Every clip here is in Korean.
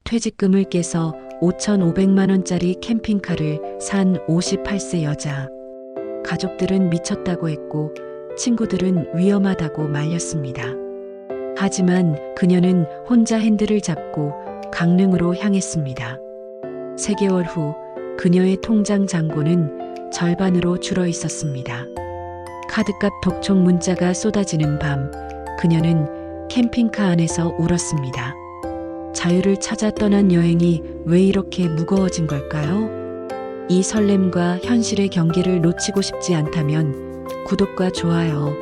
퇴직금을 깨서 5,500만 원짜리 캠핑카를 산 58세 여자. 가족들은 미쳤다고 했고 친구들은 위험하다고 말렸습니다. 하지만 그녀는 혼자 핸들을 잡고 강릉으로 향했습니다. 3개월 후 그녀의 통장 잔고는 절반으로 줄어 있었습니다. 카드값 독촉 문자가 쏟아지는 밤, 그녀는 캠핑카 안에서 울었습니다. 자유를 찾아 떠난 여행이 왜 이렇게 무거워진 걸까요? 이 설렘과 현실의 경계를 놓치고 싶지 않다면 구독과 좋아요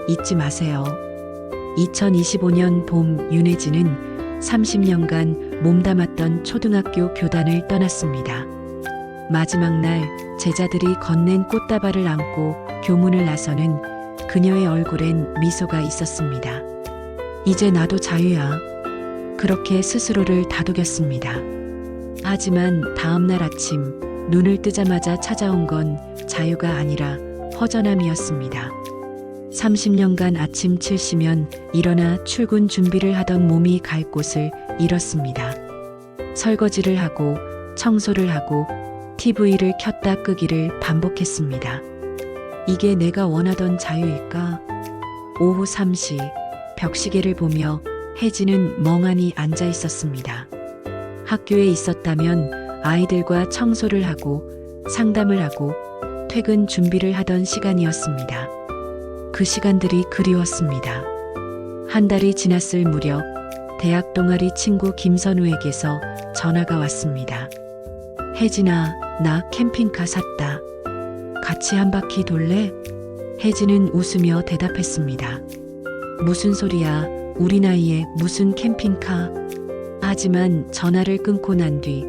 잊지 마세요. 2025년 봄 윤혜진은 30년간 몸담았던 초등학교 교단을 떠났습니다. 마지막 날 제자들이 건넨 꽃다발을 안고 교문을 나서는 그녀의 얼굴엔 미소가 있었습니다. 이제 나도 자유야. 그렇게 스스로를 다독였습니다. 하지만 다음 날 아침 눈을 뜨자마자 찾아온 건 자유가 아니라 허전함이었습니다. 30년간 아침 7시면 일어나 출근 준비를 하던 몸이 갈 곳을 잃었습니다. 설거지를 하고 청소를 하고 TV를 켰다 끄기를 반복했습니다. 이게 내가 원하던 자유일까? 오후 3시 벽시계를 보며 혜진은 멍하니 앉아 있었습니다. 학교에 있었다면 아이들과 청소를 하고 상담을 하고 퇴근 준비를 하던 시간이었습니다. 그 시간들이 그리웠습니다. 한 달이 지났을 무렵 대학 동아리 친구 김선우에게서 전화가 왔습니다. 혜진아, 나 캠핑카 샀다. 같이 한 바퀴 돌래? 혜진은 웃으며 대답했습니다. 무슨 소리야? 우리 나이에 무슨 캠핑카? 하지만 전화를 끊고 난 뒤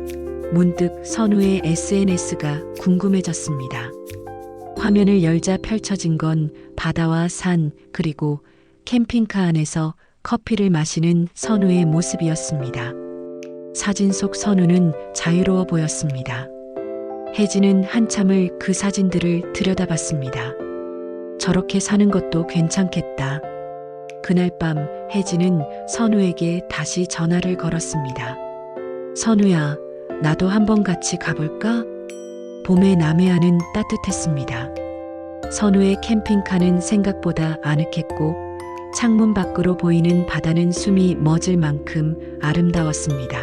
문득 선우의 SNS가 궁금해졌습니다. 화면을 열자 펼쳐진 건 바다와 산 그리고 캠핑카 안에서 커피를 마시는 선우의 모습이었습니다. 사진 속 선우는 자유로워 보였습니다. 혜진은 한참을 그 사진들을 들여다봤습니다. 저렇게 사는 것도 괜찮겠다. 그날 밤 혜진은 선우에게 다시 전화를 걸었습니다. 선우야, 나도 한번 같이 가볼까? 봄의 남해안은 따뜻했습니다. 선우의 캠핑카는 생각보다 아늑했고 창문 밖으로 보이는 바다는 숨이 멎을 만큼 아름다웠습니다.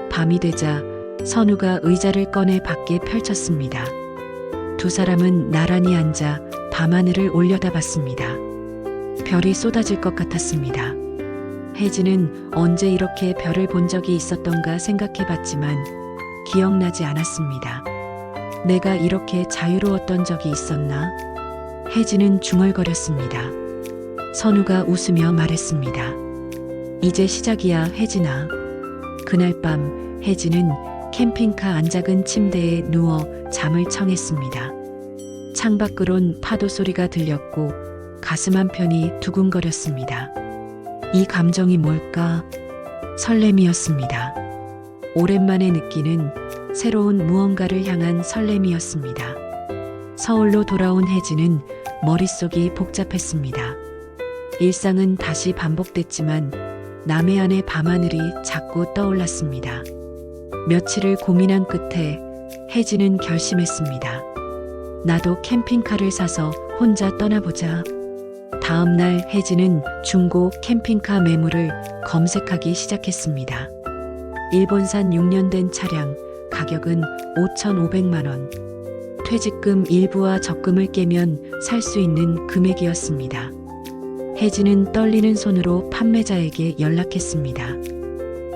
밤이 되자 선우가 의자를 꺼내 밖에 펼쳤습니다. 두 사람은 나란히 앉아 밤하늘을 올려다봤습니다. 별이 쏟아질 것 같았습니다. 혜진은 언제 이렇게 별을 본 적이 있었던가 생각해봤지만 기억나지 않았습니다. 내가 이렇게 자유로웠던 적이 있었나? 혜진은 중얼거렸습니다. 선우가 웃으며 말했습니다. 이제 시작이야, 혜진아. 그날 밤 혜진은 캠핑카 안작은 침대에 누워 잠을 청했습니다. 창밖으론 파도 소리가 들렸고 가슴 한편이 두근거렸습니다. 이 감정이 뭘까? 설렘이었습니다. 오랜만에 느끼는 새로운 무언가를 향한 설렘이었습니다. 서울로 돌아온 혜진은 머릿속이 복잡했습니다. 일상은 다시 반복됐지만 남해안의 밤하늘이 자꾸 떠올랐습니다. 며칠을 고민한 끝에 혜진은 결심했습니다. 나도 캠핑카를 사서 혼자 떠나보자. 다음 날 혜진은 중고 캠핑카 매물을 검색하기 시작했습니다. 일본산 6년 된 차량, 가격은 5,500만 원. 퇴직금 일부와 적금을 깨면 살 수 있는 금액이었습니다. 혜진은 떨리는 손으로 판매자에게 연락했습니다.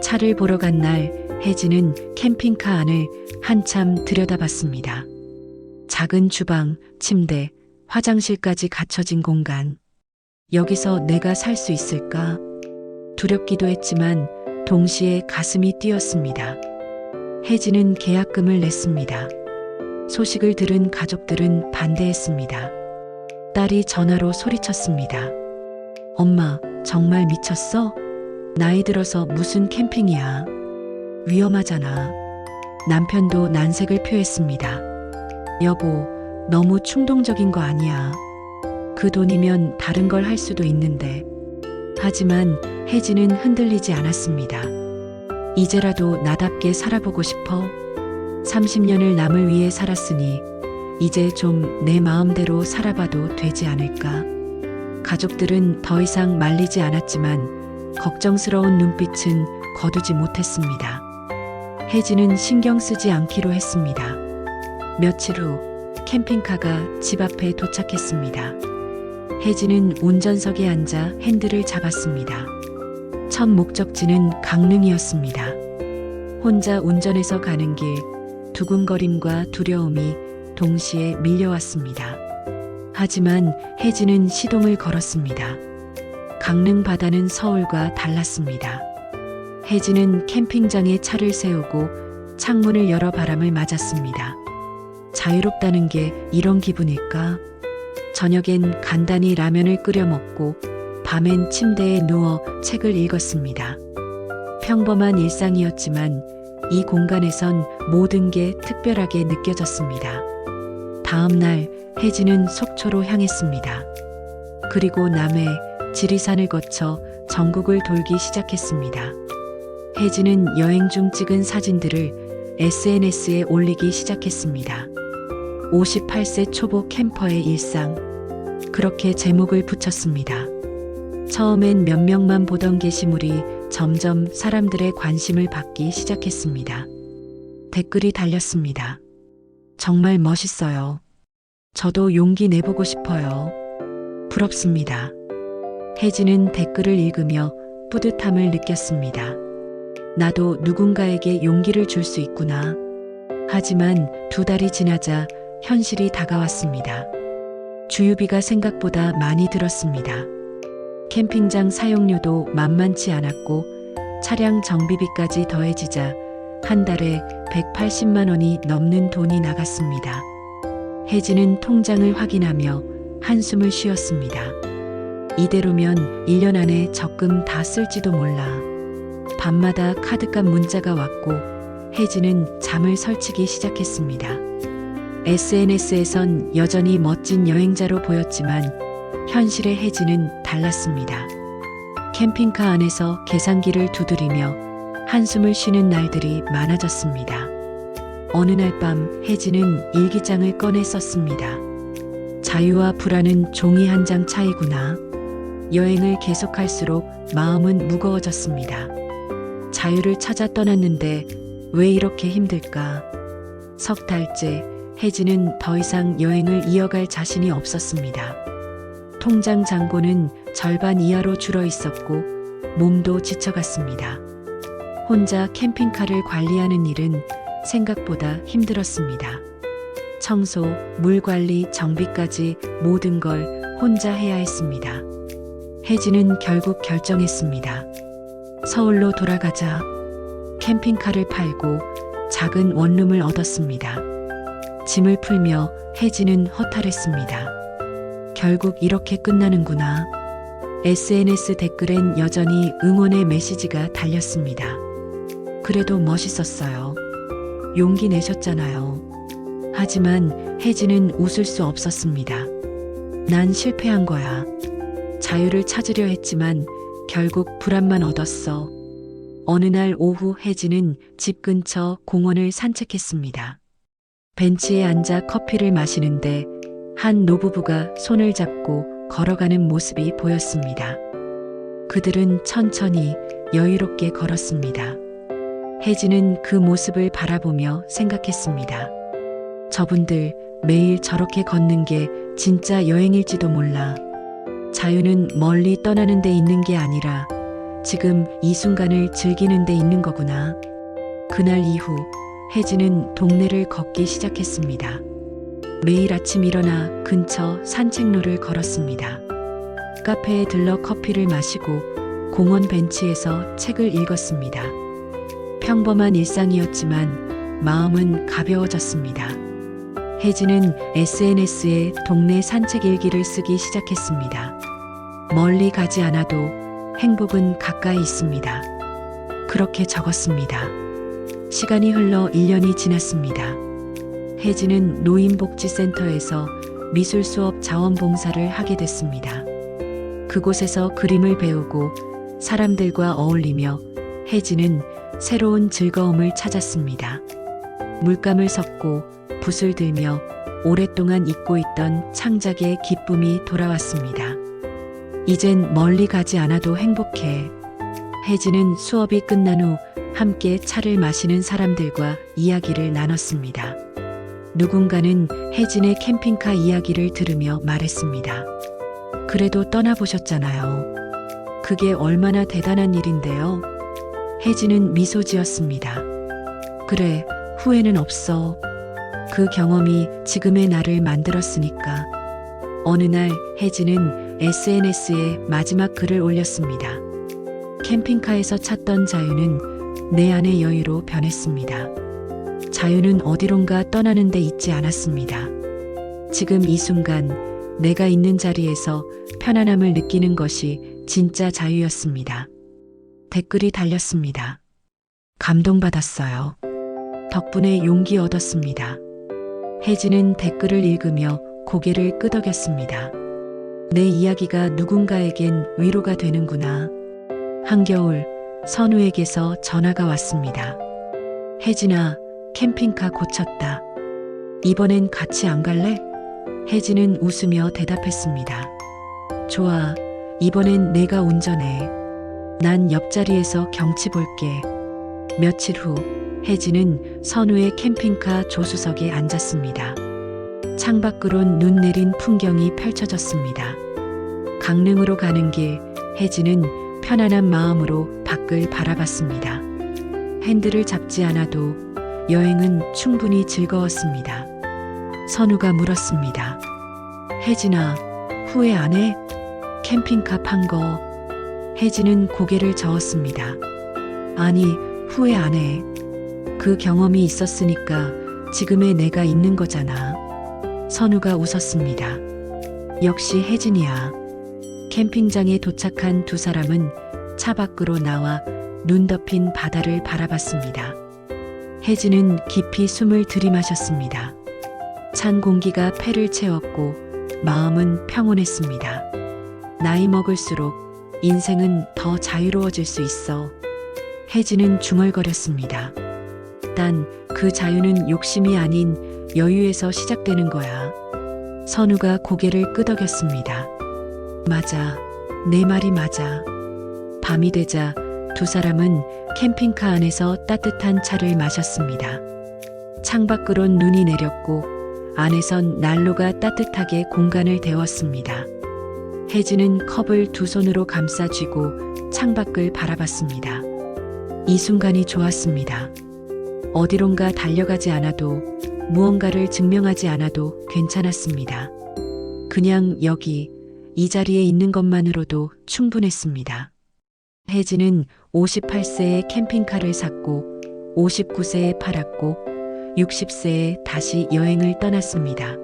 차를 보러 간 날 혜진은 캠핑카 안을 한참 들여다봤습니다. 작은 주방, 침대, 화장실까지 갖춰진 공간. 여기서 내가 살 수 있을까? 두렵기도 했지만 동시에 가슴이 뛰었습니다. 혜진은 계약금을 냈습니다. 소식을 들은 가족들은 반대했습니다. 딸이 전화로 소리쳤습니다. 엄마, 정말 미쳤어? 나이 들어서 무슨 캠핑이야. 위험하잖아. 남편도 난색을 표했습니다. 여보, 너무 충동적인 거 아니야. 그 돈이면 다른 걸 할 수도 있는데. 하지만 혜진은 흔들리지 않았습니다. 이제라도 나답게 살아보고 싶어. 30년을 남을 위해 살았으니 이제 좀 내 마음대로 살아봐도 되지 않을까. 가족들은 더 이상 말리지 않았지만 걱정스러운 눈빛은 거두지 못했습니다. 혜진은 신경 쓰지 않기로 했습니다. 며칠 후 캠핑카가 집 앞에 도착했습니다. 혜진은 운전석에 앉아 핸들을 잡았습니다. 첫 목적지는 강릉이었습니다. 혼자 운전해서 가는 길, 두근거림과 두려움이 동시에 밀려왔습니다. 하지만 혜진은 시동을 걸었습니다. 강릉 바다는 서울과 달랐습니다. 혜진은 캠핑장에 차를 세우고 창문을 열어 바람을 맞았습니다. 자유롭다는 게 이런 기분일까? 저녁엔 간단히 라면을 끓여 먹고 밤엔 침대에 누워 책을 읽었습니다. 평범한 일상이었지만 이 공간에선 모든 게 특별하게 느껴졌습니다. 다음 날 혜진은 속초로 향했습니다. 그리고 남해, 지리산을 거쳐 전국을 돌기 시작했습니다. 혜진은 여행 중 찍은 사진들을 SNS에 올리기 시작했습니다. 58세 초보 캠퍼의 일상. 그렇게 제목을 붙였습니다. 처음엔 몇 명만 보던 게시물이 점점 사람들의 관심을 받기 시작했습니다. 댓글이 달렸습니다. 정말 멋있어요. 저도 용기 내보고 싶어요. 부럽습니다. 혜진은 댓글을 읽으며 뿌듯함을 느꼈습니다. 나도 누군가에게 용기를 줄 수 있구나. 하지만 2달이 지나자 현실이 다가왔습니다. 주유비가 생각보다 많이 들었습니다. 캠핑장 사용료도 만만치 않았고 차량 정비비까지 더해지자 한 달에 180만 원이 넘는 돈이 나갔습니다. 혜진은 통장을 확인하며 한숨을 쉬었습니다. 이대로면 1년 안에 적금 다 쓸지도 몰라. 밤마다 카드값 문자가 왔고 혜진은 잠을 설치기 시작했습니다. SNS에선 여전히 멋진 여행자로 보였지만 현실의 혜진은 달랐습니다. 캠핑카 안에서 계산기를 두드리며 한숨을 쉬는 날들이 많아졌습니다. 어느 날 밤 혜진은 일기장을 꺼내 썼습니다. 자유와 불안은 종이 한 장 차이구나. 여행을 계속할수록 마음은 무거워졌습니다. 자유를 찾아 떠났는데 왜 이렇게 힘들까? 석 달째 혜진은 더 이상 여행을 이어갈 자신이 없었습니다. 통장 잔고는 절반 이하로 줄어 있었고 몸도 지쳐갔습니다. 혼자 캠핑카를 관리하는 일은 생각보다 힘들었습니다. 청소, 물 관리, 정비까지 모든 걸 혼자 해야 했습니다. 혜진은 결국 결정했습니다. 서울로 돌아가자. 캠핑카를 팔고 작은 원룸을 얻었습니다. 짐을 풀며 혜진은 허탈했습니다. 결국 이렇게 끝나는구나. SNS 댓글엔 여전히 응원의 메시지가 달렸습니다. 그래도 멋있었어요. 용기 내셨잖아요. 하지만 혜진은 웃을 수 없었습니다. 난 실패한 거야. 자유를 찾으려 했지만 결국 불안만 얻었어. 어느 날 오후 혜진은 집 근처 공원을 산책했습니다. 벤치에 앉아 커피를 마시는데 한 노부부가 손을 잡고 걸어가는 모습이 보였습니다. 그들은 천천히 여유롭게 걸었습니다. 혜진은 그 모습을 바라보며 생각했습니다. 저분들 매일 저렇게 걷는 게 진짜 여행일지도 몰라. 자유는 멀리 떠나는 데 있는 게 아니라 지금 이 순간을 즐기는 데 있는 거구나. 그날 이후 혜진은 동네를 걷기 시작했습니다. 매일 아침 일어나 근처 산책로를 걸었습니다. 카페에 들러 커피를 마시고 공원 벤치에서 책을 읽었습니다. 평범한 일상이었지만 마음은 가벼워졌습니다. 혜진은 SNS에 동네 산책 일기를 쓰기 시작했습니다. 멀리 가지 않아도 행복은 가까이 있습니다. 그렇게 적었습니다. 시간이 흘러 1년이 지났습니다. 혜진은 노인복지센터에서 미술 수업 자원봉사를 하게 됐습니다. 그곳에서 그림을 배우고 사람들과 어울리며 혜진은 새로운 즐거움을 찾았습니다. 물감을 섞고 붓을 들며 오랫동안 잊고 있던 창작의 기쁨이 돌아왔습니다. 이젠 멀리 가지 않아도 행복해. 혜진은 수업이 끝난 후 함께 차를 마시는 사람들과 이야기를 나눴습니다. 누군가는 혜진의 캠핑카 이야기를 들으며 말했습니다. 그래도 떠나보셨잖아요. 그게 얼마나 대단한 일인데요. 혜진은 미소 지었습니다. 그래, 후회는 없어. 그 경험이 지금의 나를 만들었으니까. 어느 날 혜진은 SNS에 마지막 글을 올렸습니다. 캠핑카에서 찾던 자유는 내 안의 여유로 변했습니다. 자유는 어디론가 떠나는 데 있지 않았습니다. 지금 이 순간 내가 있는 자리에서 편안함을 느끼는 것이 진짜 자유였습니다. 댓글이 달렸습니다. 감동받았어요. 덕분에 용기 얻었습니다. 혜진은 댓글을 읽으며 고개를 끄덕였습니다. 내 이야기가 누군가에겐 위로가 되는구나. 한겨울 선우에게서 전화가 왔습니다. 혜진아, 캠핑카 고쳤다. 이번엔 같이 안 갈래? 혜진은 웃으며 대답했습니다. 좋아, 이번엔 내가 운전해. 난 옆자리에서 경치 볼게. 며칠 후 혜진은 선우의 캠핑카 조수석에 앉았습니다. 창밖으론 눈 내린 풍경이 펼쳐졌습니다. 강릉으로 가는 길, 혜진은 편안한 마음으로 밖을 바라봤습니다. 핸들을 잡지 않아도 여행은 충분히 즐거웠습니다. 선우가 물었습니다. 혜진아, 후회 안 해? 캠핑카 판 거. 혜진은 고개를 저었습니다. 아니, 후회 안 해. 그 경험이 있었으니까 지금의 내가 있는 거잖아. 선우가 웃었습니다. 역시 혜진이야. 캠핑장에 도착한 두 사람은 차 밖으로 나와 눈 덮인 바다를 바라봤습니다. 혜진은 깊이 숨을 들이마셨습니다. 찬 공기가 폐를 채웠고 마음은 평온했습니다. 나이 먹을수록 인생은 더 자유로워질 수 있어. 혜진은 중얼거렸습니다. 단 그 자유는 욕심이 아닌 여유에서 시작되는 거야. 선우가 고개를 끄덕였습니다. 맞아. 내 말이 맞아. 밤이 되자 두 사람은 캠핑카 안에서 따뜻한 차를 마셨습니다. 창밖으론 눈이 내렸고 안에선 난로가 따뜻하게 공간을 데웠습니다. 혜진은 컵을 두 손으로 감싸 쥐고 창밖을 바라봤습니다. 이 순간이 좋았습니다. 어디론가 달려가지 않아도 무언가를 증명하지 않아도 괜찮았습니다. 그냥 여기 이 자리에 있는 것만으로도 충분했습니다. 혜진은 58세에 캠핑카를 샀고 59세에 팔았고 60세에 다시 여행을 떠났습니다.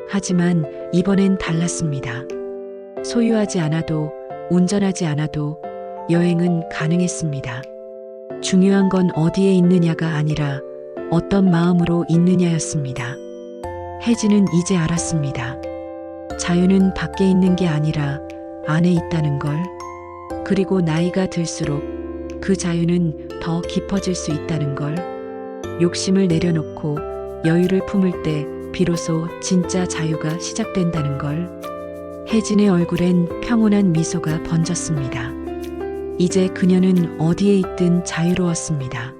하지만 이번엔 달랐습니다. 소유하지 않아도 운전하지 않아도 여행은 가능했습니다. 중요한 건 어디에 있느냐가 아니라 어떤 마음으로 있느냐였습니다. 혜진은 이제 알았습니다. 자유는 밖에 있는 게 아니라 안에 있다는 걸. 그리고 나이가 들수록 그 자유는 더 깊어질 수 있다는 걸. 욕심을 내려놓고 여유를 품을 때 비로소 진짜 자유가 시작된다는 걸. 혜진의 얼굴엔 평온한 미소가 번졌습니다. 이제 그녀는 어디에 있든 자유로웠습니다.